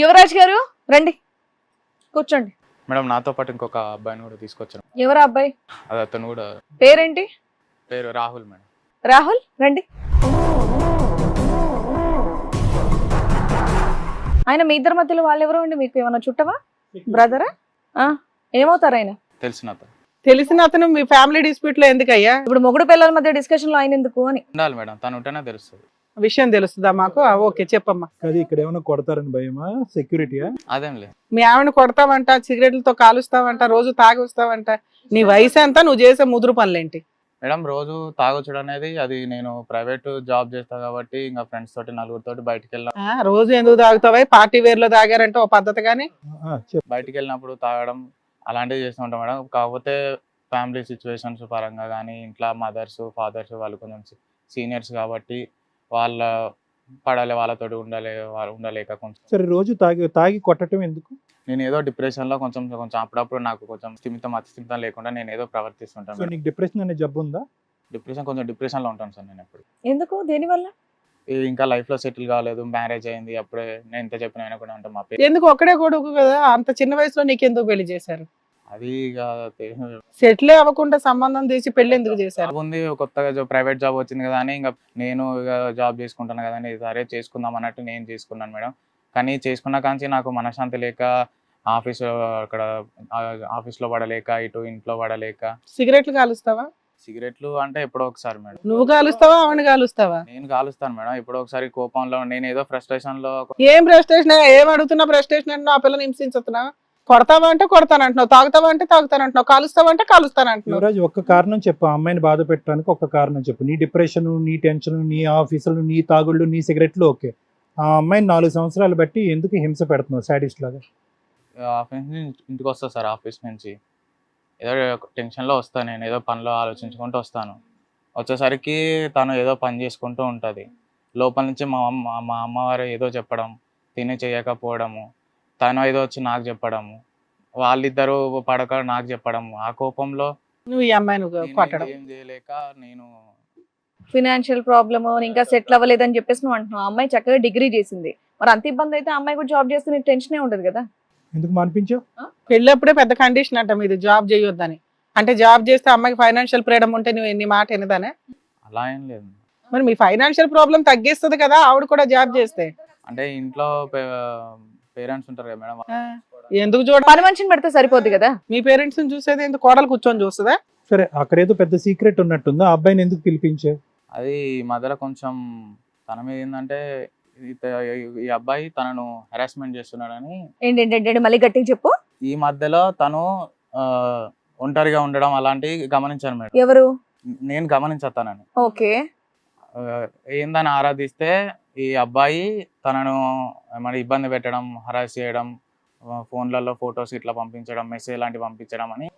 యువరాజ్ గారు రండి, కూర్చోండి. మేడం నాతో పాటు ఇంకొక అబ్బాయిని కూడా తీసుకొచ్చాను. ఎవరా అబ్బాయి? అది అతను కూడా పేరేంటి? పేరు రాహుల్ మేడం. రాహుల్ రండి. ఆయన మీ ఇద్దరి మధ్యలో వాళ్ళెవరో అండి, మీకు ఏమైనా చుట్టవా, బ్రదరా? ఏమవుతారు ఆయన? తెలిసిన అతను. తెలిసిన అతను మీ ఫ్యామిలీ డిస్ప్యూట్ లో ఎందుకయ్యా? ఇప్పుడు మొగుడు పిల్లల మధ్య డిస్కషన్ లో ఆయన ఎందుకు అని. ఉండాలి మేడం, తను ఉంటేనే తెలుస్తుంది. విషయం తెలుస్తుందా మాకు? ఓకే చెప్పమ్మా. అది ఇక్కడ ఏమైనా కొడతారని భయమా? సెక్యూరిటీయా? అదేం లేదు. మీ ఆవిడ కొడతావంట, సిగరెట్లతో కాలుస్తావంట, రోజు తాగి వస్తావంట. నీ వయసు ఎంత, నువ్వు చేసే ముదురు పనులేంటి? మేడం రోజు తాగొచ్చడం అనేది అది నేను ప్రైవేట్ జాబ్ చేస్తా కాబట్టి ఇంకా ఫ్రెండ్స్ తోటి నలుగురితోటి బయటికి వెళ్ళిన రోజు ఎందుకు తాగుతావా? పార్టీ వేర్ లో తాగారంటే ఓ పద్ధతి గానీ. బయటికి వెళ్ళినప్పుడు తాగడం అలాంటివి చేస్తూ ఉంటాం మేడం. కాకపోతే ఫ్యామిలీ సిచ్యువేషన్స్ పరంగా కానీ ఇంట్లో మదర్స్ ఫాదర్స్ వాళ్ళు కొంచెం సీనియర్స్ కాబట్టి వాళ్ళ పడాలి, వాళ్ళతోటి ఉండలేక కొంచెం. సరే, రోజు తాగి కొట్టడం ఎందుకు? నేను ఏదో డిప్రెషన్ లో కొంచెం అప్పుడప్పుడు నాకు కొంచెం అతిస్థిమితం లేకుండా నేను ఏదో ప్రవర్తిస్తుంటాను. సో నీకు డిప్రెషన్ అనే జబ్బు ఉందా? కొంచెం డిప్రెషన్ లో ఉంటాను సార్ నేను ఎప్పుడు. ఎందుకు, దేనివల్ల? ఇంకా లైఫ్ లో సెటిల్ కాలేదు, మ్యారేజ్ అయింది, అప్పుడే నేను ఎంత చెప్పిన ఆయన కూడా ఉంటాం. మా ఎందుకు? ఒక్కడే కొడుకు కదా, అంత చిన్న వయసులో నీకెందుకు పెళ్లి చేశారు? అది ఇక సెటిల్ అవ్వకుండా సంబంధం తీసి పెళ్లి ఎందుకు చేశారు? జాబ్ ఉంది, కొత్తగా ప్రైవేట్ జాబ్ వచ్చింది కదా అని ఇంకా నేను ఇక జాబ్ చేసుకుంటాను కదా అని సరే చేసుకుందాం అన్నట్టు నేను చేసుకున్నాను మేడం. కానీ చేసుకున్న కాంచి నాకు మనశ్శాంతి లేక ఆఫీస్లో పడలేక, ఇటు ఇంట్లో పడలేక. సిగరెట్లు కాలుస్తావా? సిగరెట్లు అంటే ఎప్పుడో ఒకసారి మేడం. నువ్వు కాలుస్తావా, ఆవిడ కాలుస్తావా? నేను కాలుస్తాను మేడం. ఎప్పుడో ఒకసారి కోపంలో నేను ఏదో ఫ్రస్ట్రేషన్ లో. ఏం ఫ్రస్ట్రేషన్? ఏం అడుగుతున్నా ఫ్రస్ట్రేషన్ అంటే? ఆ పిల్లని హింసించుతున్నా? కొడతావా అంటే కొడతానంటున్నావు, తాగుతావా అంటే తాగుతానంటున్నావు, కాలుస్తావా అంటే కాలుస్తానంటున్నావు. యువరాజ్, ఒక్క కారణం చెప్పు. ఆ అమ్మాయిని బాధ పెట్టడానికి ఒక్క కారణం చెప్పు. నీ డిప్రెషన్, నీ టెన్షన్, నీ ఆఫీసులు, నీ తాగుళ్ళు, నీ సిగరెట్లు ఓకే. ఆ అమ్మాయిని 4 సంవత్సరాలు బట్టి ఎందుకు హింస పెడుతున్నావు సాడిస్ట్ లాగా? ఆఫీస్ నుంచి ఇంటికి వస్తా సార్, ఆఫీస్ నుంచి ఏదో టెన్షన్లో వస్తాను, నేను ఏదో పనిలో ఆలోచించుకుంటూ వస్తాను. వచ్చేసరికి తను ఏదో పని చేసుకుంటూ ఉంటుంది. లోపల నుంచి మా అమ్మవారు ఏదో చెప్పడం, తిని చేయకపోవడము, తను ఏదో వచ్చి నాకు చెప్పడము, వాళ్ళిద్దరూ పడక నాకు చెప్పడము. ఆ కోపంలో నువ్వు ఈ అమ్మాయిని కొట్టడం. ఏం చేయలేక నేను ఫినాన్షియల్ ప్రాబ్లమ్, ఇంకా సెటిల్ అవ్వలేదని చెప్పేసి నువ్వు అంటున్నావు. అమ్మాయి చక్కగా డిగ్రీ చేసింది, మరి అంత ఇబ్బంది అయితే అమ్మాయి కూడా జాబ్ చేస్తే నీకు టెన్షనే ఉండదు కదా? ఎందుకు మానిపించావు? పెళ్ళప్పుడే పెద్ద కండిషన్ అంట మీది, జాబ్ చేయొద్దని. అంటే జాబ్ చేస్తే అమ్మాయికి ఫైనాన్షియల్ ఫ్రీడమ్ ఉంటే నువ్వు ఎన్ని మాట ఎనదానే? అలా ఏం లేదు. మరి మీ ఫైనాన్షియల్ ప్రాబ్లం తగ్గిస్తుంది కదా ఆవిడ కూడా జాబ్ చేస్తే. అంటే ఇంట్లో పేరెంట్స్ ఉంటారు కదా మేడం. ఎందుకు చూడ, పని మనిషిని పెడితే సరిపోద్ది కదా? మీ పేరెంట్స్ చూసేది ఎందుకు? కోడలు కూర్చొని చూస్తుందా? సరే, అక్కడేదో పెద్ద సీక్రెట్ ఉన్నట్టుందా? ఆ అబ్బాయిని ఎందుకు పిలిపించావు? అది ఈ మధ్యలో కొంచెం తన మీద ఏంటంటే ఈ అబ్బాయి తనను హెరాస్మెంట్ చేస్తున్నాడని. ఏంటంటే మళ్ళీ గట్టిగా చెప్పు. ఈ మధ్యలో తను ఒంటరిగా ఉండడం అలాంటివి గమనించాను మేడం. ఎవరు? నేను గమనించాను. ఓకే. ఏందని ఆరాధిస్తే ఈ అబ్బాయి తనను ఏమైనా ఇబ్బంది పెట్టడం, హరాస్ చేయడం, ఫోన్లలో ఫొటోస్ ఇట్లా పంపించడం, మెసేజ్ లాంటివి పంపించడం అని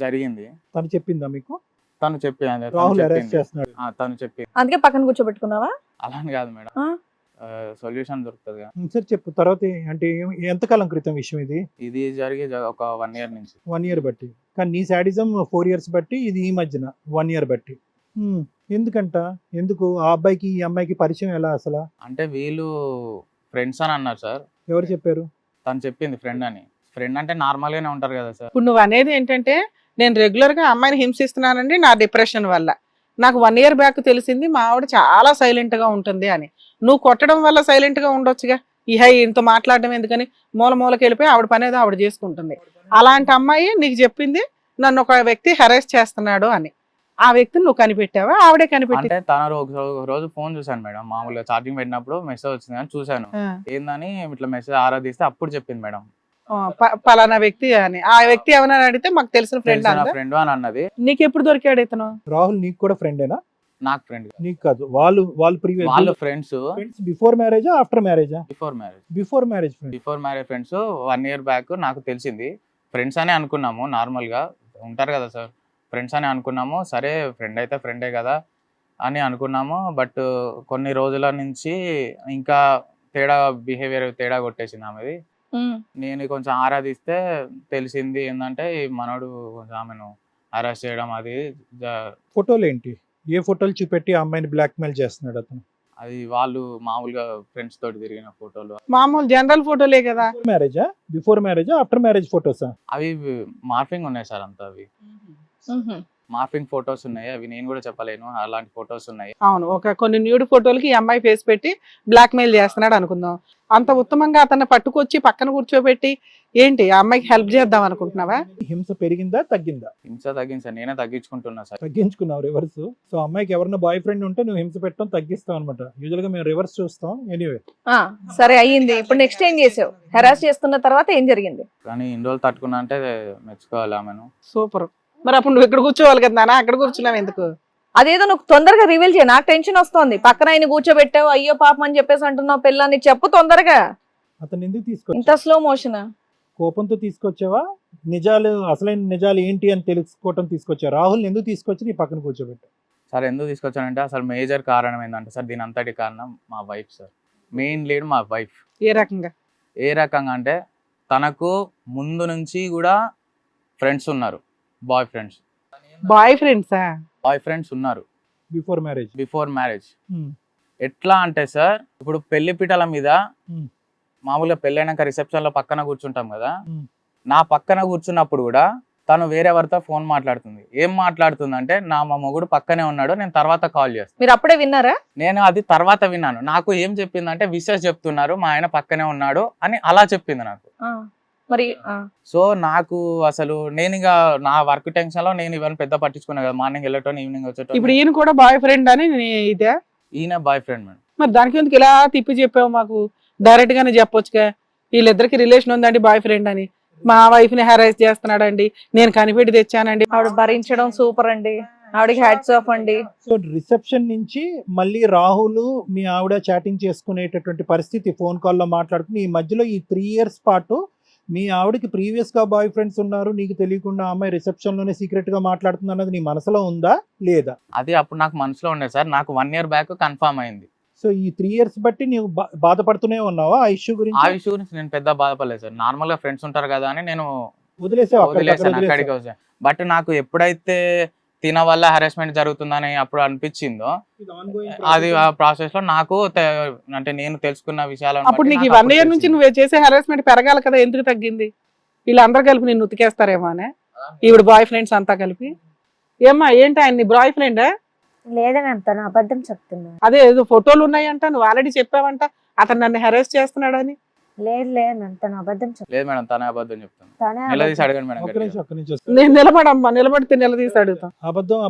జరిగింది. తను చెప్పిందా మీకు? తను చెప్పింది. రాహుల్ అరెస్ట్ చేస్తున్నాడు. తను చెప్పింది. అందుకే పక్కన కూర్చోబెట్టుకున్నావా? అలా అని కాదు మేడం, సొల్యూషన్ దొరుకుతుంది. సరే చెప్పు. తర్వాత అంటే ఎంతకాలం క్రితం విషయం ఇది? ఇది జరిగి ఒక 1 year నుంచి. 1 year బట్టి. కానీ నీ సాడిజం 4 years బట్టి, ఇది ఈ మధ్యన 1 year బట్టి. ఎందుకంట? ఎందుకు ఆ అబ్బాయికి ఈ అమ్మాయికి పరిచయం ఎలా అసలు? అంటే వీళ్ళు ఫ్రెండ్స్ అని అన్నారు సార్. ఎవరు చెప్పారు? తను చెప్పింది ఫ్రెండ్ అని. ఫ్రెండ్ అంటే నార్మల్ గానే ఉంటారు కదా సార్. ఇప్పుడు నువ్వు అనేది ఏంటంటే, నేను రెగ్యులర్ గా అమ్మాయిని హింసిస్తున్నానండి నా డిప్రెషన్ వల్ల. నాకు 1 year బ్యాక్ తెలిసింది మా ఆవిడ చాలా సైలెంట్ గా ఉంటుంది అని. నువ్వు కొట్టడం వల్ల సైలెంట్ గా ఉండొచ్చుగా. ఇంత మాట్లాడడం ఎందుకని? మూలకి వెళ్ళిపోయి ఆవిడ పని ఏదో ఆవిడ చేసుకుంటుంది. అలాంటి అమ్మాయి నీకు చెప్పింది నన్ను ఒక వ్యక్తి హెరాస్ చేస్తున్నాడు అని. ఆ వ్యక్తిని నువ్వు కనిపెట్టావా, ఆవిడే కనిపెట్టి? అంటే తన ఒక రోజు ఫోన్ చూసాను మేడం, మామూలుగా ఛార్జింగ్ పెట్టినప్పుడు మెసేజ్ వచ్చింది అని చూసాను. ఏందని ఇట్లా మెసేజ్ ఆరాధిస్తే అప్పుడు చెప్పింది మేడం, పలానా వ్యక్తి అని. ఆ వ్యక్తి ఏమన్నా అడిగితే మాకు తెలిసిన ఫ్రెండ్ అని అన్నది. నీకు ఎప్పుడు దొరికాడు ఇతను? రాహుల్ నీకు కూడా ఫ్రెండేనా? నాకు ఫ్రెండ్. నీకు కాదు, వాళ్ళు ప్రీవియస్ వాళ్ళ ఫ్రెండ్స్. బిఫోర్ మ్యారేజా ఆఫ్టర్ మ్యారేజా? Before marriage friends. 1 year back నాకు తెలిసింది. ఫ్రెండ్స్ అనే అనుకున్నాము, నార్మల్ గా ఉంటారు కదా సార్, ఫ్రెండ్స్ అని అనుకున్నాము. సరే ఫ్రెండ్ అయితే ఫ్రెండే కదా అని అనుకున్నాము. బట్ కొన్ని రోజుల నుంచి ఇంకా బిహేవియర్ తేడా కొట్టేసింది ఆమెది. నేను కొంచెం ఆరాధిస్తే తెలిసింది ఏంటంటే ఈ మనోడు కొంచెం ఆమెను అరెస్ట్ చేయడం అది. ఫోటోలు ఏంటి? ఏ ఫోటోలు చూపెట్టి ఆ అమ్మాయిని బ్లాక్ మెయిల్ చేస్తున్నాడు అతను? అది వాళ్ళు మామూలుగా ఫ్రెండ్స్ తోటి తిరిగిన ఫోటోలు. మామూలు జనరల్ ఫోటోలే కదా. మ్యారేజా, బిఫోర్ మ్యారేజా, ఆఫ్టర్ మ్యారేజ్ ఫోటోసా? అవి మార్ఫింగ్ ఉన్నాయి సార్, అంతా అవి మార్ఫింగ్ ఫొటోస్ ఉన్నాయి. అవి నేను కూడా చెప్పలేను, అలాంటి ఫొటోస్ ఉన్నాయి. అవును, కొన్ని న్యూడ్ ఫోటోలకి ఈ అమ్మాయి ఫేస్ పెట్టి బ్లాక్ మెయిల్ చేస్తున్నాడు అనుకుందాం. అంత ఉత్తమంగా అతన్ని పట్టుకొచ్చి పక్కన కూర్చోబెట్టి ఏంటి ఆ అమ్మాయికి హెల్ప్ చేద్దాం అనుకుంటున్నావా? హింస పెరిగిందా తగ్గిందా? హింస తగ్గింది సార్, నేనే తగ్గించుకుంటున్నా సార్. తగ్గించుకున్నావు రివర్స్. సో అమ్మాయికి ఎవరైనా బాయ్ ఫ్రెండ్ ఉంటే నువ్వు హింస పెట్టడం తగ్గిస్తావు అనమాట. యూజువల్ గా మేము రివర్స్ చూస్తాం. ఎనీవే సరే అయ్యింది, ఇప్పుడు నెక్స్ట్ ఏం చేసావు? హెరాస్ చేస్తున్న తర్వాత ఏం జరిగింది? కానీ ఇన్ని రోజులు తట్టుకున్నా అంటే మెచ్చుకోవాలి ఆమెను. సూపర్. మరి అప్పుడు నువ్వు ఇక్కడ కూర్చోవాలి కదా నాన్న, అక్కడ కూర్చున్నావు ఎందుకు? అదేదో నువ్వు తొందరగా రివీల్ చేయ, నాకు టెన్షన్ వస్తుంది. పక్కన ఆయన కూర్చోబెట్టావు, అయ్యో పాపం అని చెప్పేసి అంటున్నావు పిల్లని, చెప్పు తొందరగా. అతను ఎందుకు ఇంత తీసుకొచ్చావు? Slow motion? కోపంతో తీసుకొచ్చావా? నిజాలు, అసలైన నిజాలు ఏంటి అని తెలుసుకోవటం తీసుకొచ్చావు? రాహుల్ ఎందుకు తీసుకొచ్చి నీ పక్కన కూర్చోబెట్టావు? సార్ ఎందుకు తీసుకొచ్చానంటే అసలు మేజర్ కారణం ఏంటంటే సార్, దీని అంతటి కారణం మా వైఫ్ సార్. మెయిన్ లీడ్ మా వైఫ్. ఏ రకంగా? ఏ రకంగా అంటే తనకు ముందు నుంచి కూడా ఫ్రెండ్స్ ఉన్నారు, బాయ్ ఫ్రెండ్స్. బాయ్ ఫ్రెండ్సా? బాయ్ ఫ్రెండ్స్ ఉన్నారు బిఫోర్ మ్యారేజ్. Before marriage. ఎట్లా అంటే సార్, ఇప్పుడు పెళ్లి పీటల మీద మామూలుగా పెళ్ళైనాక రిసెప్షన్ లో పక్కన కూర్చుంటాం కదా, నా పక్కన కూర్చున్నప్పుడు కూడా తను వేరెవరితో ఫోన్ మాట్లాడుతుంది. ఏం మాట్లాడుతుంది అంటే, మా మొగుడు పక్కనే ఉన్నాడు, నేను తర్వాత కాల్ చేస్తాను. మీరు అప్పుడే విన్నారా? నేను అది తర్వాత విన్నాను. నాకు ఏం చెప్పిందంటే, విషెస్ చెప్తున్నారు, మా ఆయన పక్కనే ఉన్నాడు అని అలా చెప్పింది నాకు. మరి సో నాకు అసలు నేను ఇక నా వర్క్ టెన్షన్ లో నేను ఇవన్నీ పెద్ద పట్టించుకున్నా కదా, మార్నింగ్ వెళ్ళటం ఈవినింగ్ వచ్చేటం. ఇప్పుడు ఈయన కూడా బాయ్ ఫ్రెండ్ అని ఇదే? ఈయన బాయ్ ఫ్రెండ్ మేడం. మరి దానికి ఎందుకు ఇలా తిప్పి చెప్పావు? మాకు డైరెక్ట్ గానే చెప్పొచ్చుగా, వీళ్ళిద్దరికి రిలేషన్ ఉందండి బాయ్ ఫ్రెండ్ అని, మా వైఫ్ ని హెరాస్ చేస్తున్నాడండి, నేను కనిపెట్టి తెచ్చానండి. ఆవిడ భరించడం సూపర్ అండి, ఆవిడకి హ్యాట్స్ ఆఫ్ అండి. సో రిసెప్షన్ నుంచి మళ్ళీ రాహుల్ మీ ఆవిడ చాటింగ్ చేసుకునేటటువంటి పరిస్థితి, ఫోన్ కాల్లో మాట్లాడుకుని ఈ మధ్యలో ఈ 3 years పాటు మీ ఆవిడకి ప్రీవియస్ గా బాయ్ ఫ్రెండ్స్ ఉన్నారు, నీకు తెలియకుండా ఆ అమ్మాయి రిసెప్షన్ లోనే సీక్రెట్ గా మాట్లాడుతుంది అన్నది నీ మనసులో ఉందా లేదా? అది అప్పుడు నాకు మనసులో ఉండేది సార్, నాకు 1 year బ్యాక్ కన్ఫర్మ్ అయింది. సో ఈ 3 years బట్టి నీవు బాధపడుతూనే ఉన్నావా ఆ ఇష్యూ గురించి? ఆ ఇష్యూ గురించి నేను పెద్ద బాధపడలేదు సార్, నార్మల్ గా ఫ్రెండ్స్ ఉంటారు కదా అని నేను వదిలేసాను అక్కడికి వచ్చాను. బట్ నాకు ఎప్పుడైతే తిన వల్ల హెరాస్మెంట్ జరుగుతుందని అప్పుడు అనిపించిందో, అది ఆ ప్రాసెస్ లో నాకు అంటే నేను తెలుసుకున్న విషయాలు. అప్పుడు నీకు 1 year నుంచి నువ్వు చేసే హెరాస్మెంట్ పెరగాలి కదా, ఎందుకు తగ్గింది? వీళ్ళందరూ కలిపి నిన్ను ఉతికేస్తారేమో అనే, ఈవిడ బాయ్ ఫ్రెండ్స్ అంతా కలిపి. ఏమ్మా ఏంటి ఆయన బాయ్ ఫ్రెండా? లేదని తను అబద్ధం చెప్తున్నాడు. అదే ఏదో ఫోటోలు ఉన్నాయంట, నువ్వు ఆల్రెడీ చెప్పావంట అతను నన్ను హెరాస్ చేస్తున్నాడని. లేదు లేదు తను అబద్ధం చెప్తాను. లేదు మేడం, తనే అబద్ధం చెప్తాను. తనే నిలదీసి అడగండి మేడం. ఒక్క నిమిషం నేను నిలబడమ్మా, నిలబడితే నిలదీసి అడుగుతాం.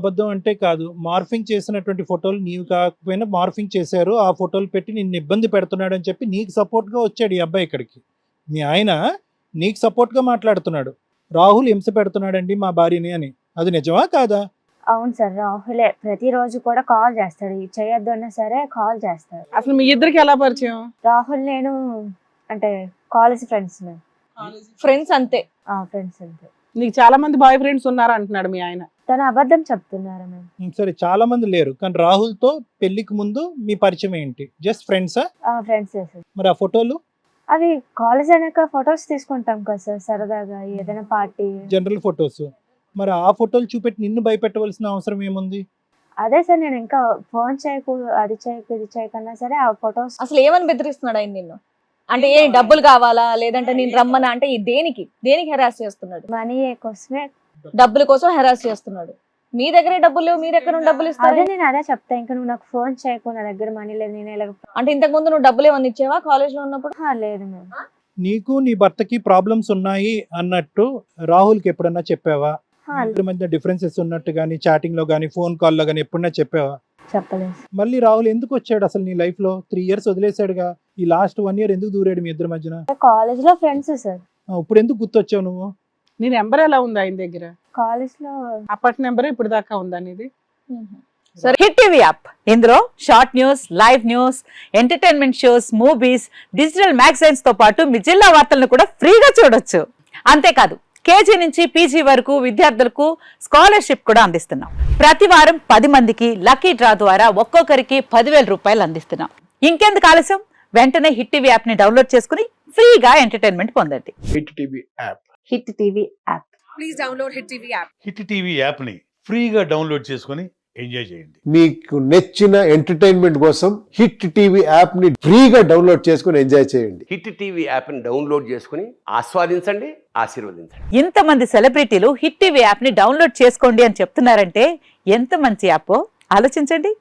అబద్ధం అంటే కాదు, మార్ఫింగ్ చేసినటువంటి ఫోటోలు నీవు కాకపోయినా మార్ఫింగ్ చేశారు, ఆ ఫోటోలు పెట్టి నిన్ను ఇబ్బంది పెడుతున్నాడు అని చెప్పి నీకు సపోర్ట్ గా వచ్చాడు ఈ అబ్బాయి ఇక్కడికి. మీ ఆయన నీకు సపోర్ట్ గా మాట్లాడుతున్నాడు, రాహుల్ హింస పెడుతున్నాడండి మా భార్యని అని. అది నిజమా కాదా? అవును సార్, రాహులే ప్రతిరోజు కూడా కాల్ చేస్తాడు, చేయొద్దు అన్నా సరే కాల్ చేస్తాడు. అసలు మీ ఇద్దరికి ఎలా పరిచయం? రాహుల్ నేను అంటే కాలేజ్ ఫ్రెండ్స్. ఫ్రెండ్స్ అంతే? ఫ్రెండ్స్ అంతే. నీకు చాలా మంది బాయ్ ఫ్రెండ్స్ ఉన్నారు అంటున్నాడు మీ ఆయన. తను అబద్ధం చెప్తున్నారు మేము. సరే చాలా మంది లేరు, కానీ రాహుల్ తో పెళ్లికి ముందు మీ పరిచయం ఏంటి? జస్ట్ ఫ్రెండ్సా? ఫ్రెండ్స్. మరి ఆ ఫోటోలు అవి కాలేజ్ అయినాక ఫొటోస్ తీసుకుంటాం కదా సార్, సరదాగా ఏదైనా పార్టీ జనరల్ ఫొటోస్. మరి ఆ ఫోటోలు చూపెట్టి నిన్ను భయపెట్టవలసిన అవసరం ఏముంది? అదే సార్, నేను ఇంకా ఫోన్ చేయకు, అది చేయకు, ఇది చేయకన్నా సరే ఆ ఫొటోస్. అసలు ఏమని బెదిరిస్తున్నాడు ఆయన నిన్ను? అంటే ఏ డబ్బులు కావాలా, లేదంటే నేను రమ్మనా? అంటే దేనికి హెరాస్ చేస్తున్నాడు? మనీ కోసమే. డబ్బుల కోసం హెరాస్ చేస్తున్నాడు. మీ దగ్గరే డబ్బులు లేవు, మీరు ఎక్కడ డబ్బులు ఇస్తారు? అదే నేను అదే చెప్తా, ఇంకా నువ్వు నాకు ఫోన్ చేయకు, నా దగ్గర మనీ లేదు, నేను ఎలా. అంటే ఇంతకు ముందు నువ్వు డబ్బులు ఏమన్నా ఇచ్చావా కాలేజ్ లో ఉన్నప్పుడు? లేదు మేము. నీకు నీ భర్తకి ప్రాబ్లమ్స్ ఉన్నాయి అన్నట్టు రాహుల్కి ఎప్పుడన్నా చెప్పావా? ఇద్దరి మధ్య డిఫరెన్సెస్ ఉన్నట్టు గానీ, చాటింగ్ లో గానీ, ఫోన్ కాల్ లో గానీ ఎప్పుడన్నా చెప్పావా? చెప్పలేదు. మళ్ళీ రాహుల్ ఎందుకు వచ్చాడు అసలు నీ లైఫ్ లో? 3 years వదిలేసాడుగా, ఈ లాస్ట్ 1 year ఎందుకు దూరాడు మీ ఇద్దరి మధ్యన? కాలేజ్ లో ఫ్రెండ్స్ సార్. ఇప్పుడు ఎందుకు గుర్తొచ్చావు నువ్వు? నీ నెంబర్ ఎలా ఉంది ఆయన దగ్గర? కాలేజ్ లో అప్పటి నెంబర్ ఇప్పుడు దాకా ఉందా నీది? సరే, హిట్ టీవీ యాప్, ఇందులో short news, live news, entertainment shows, movies, digital magazines తో పాటు మీ జిల్లా వార్తలను కూడా ఫ్రీగా చూడొచ్చు. అంతేకాదు కేజీ నుంచి పీజీ వరకు విద్యార్థులకు స్కాలర్షిప్ కూడా అందిస్తున్నాం. ప్రతి వారం 10 మందికి లక్కీ డ్రా ద్వారా ఒక్కొక్కరికి 10,000 రూపాయలు అందిస్తున్నాం. ఇంకెందుకు ఆలస్యం, వెంటనే హిట్ టీవీ యాప్ ని డౌన్లోడ్ చేసుకుని ఫ్రీగా ఎంటర్టైన్మెంట్ పొందండి. Hit TV app. Hit TV app. Hit TV యాప్ని ఫ్రీగా డౌన్లోడ్ చేసుకొని ఎంజాయ్ చేయండి. మీకు నచ్చిన ఎంటర్టైన్మెంట్ కోసం హిట్ టీవీ యాప్ ని ఫ్రీగా డౌన్లోడ్ చేసుకుని ఎంజాయ్ చేయండి. హిట్ టీవీ యాప్ని డౌన్లోడ్ చేసుకుని ఆస్వాదించండి, ఆశీర్వదించండి. ఇంతమంది సెలబ్రిటీలు హిట్ టీవీ యాప్ ని డౌన్లోడ్ చేసుకోండి అని చెప్తున్నారంటే ఎంత మంచి యాప్ ఆలోచించండి.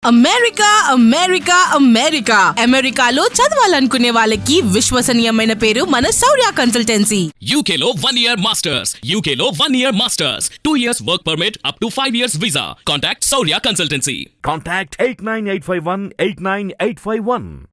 అమెరికా అమెరికా అమెరికా అమెరికాలో చదవాలనుకునే వాళ్ళకి విశ్వసనీయమైన పేరు మన శౌర్య కన్సల్టెన్సీ. UK లో 1 year masters, UK లో 1 year masters, 2 years work permit up to 5 years visa. Contact Saurya Consultancy. Contact 89851 89851.